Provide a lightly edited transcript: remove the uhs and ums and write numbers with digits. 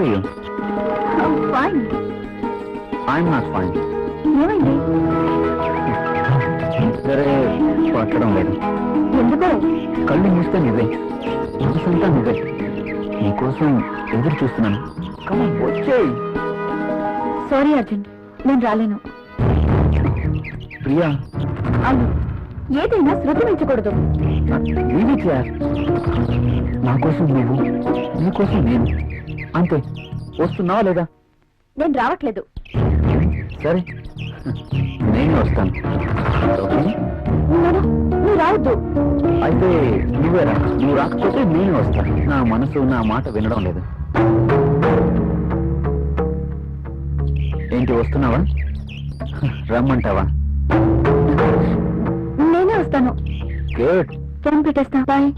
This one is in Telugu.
Are you? Fine. I'm not fine. ఏమైంది? సరే పట్టడం లేదు. ఎందుకో? కళ్ళు మూస్తే నువ్వే, మనసంతా నువ్వే. నీకోసం ఎదురు చూస్తున్నాను. కమాన్ వచ్చేయ్. సారీ అర్జున్, నేను రాలేను. ప్రియా, అవును, ఏదైనా శృతి మించకూడదు. నా కోసం నువ్వు, నీకోసం నేను, అంతే. వస్తున్నావా లేదా? నేను రావట్లేదు. సరే నేను వస్తాను. ఓకే? నువ్వు రావద్దు. అయితే నువ్వేరా. నువ్వు రాకపోతే నేను వస్తాను. నా మనసు నా మాట వినడం లేదు. ఏంటి వస్తున్నావా? రమ్మంటావా? నేనే వస్తాను. గుడ్. ఫోన్ పెట్టేస్తా. బాయ్.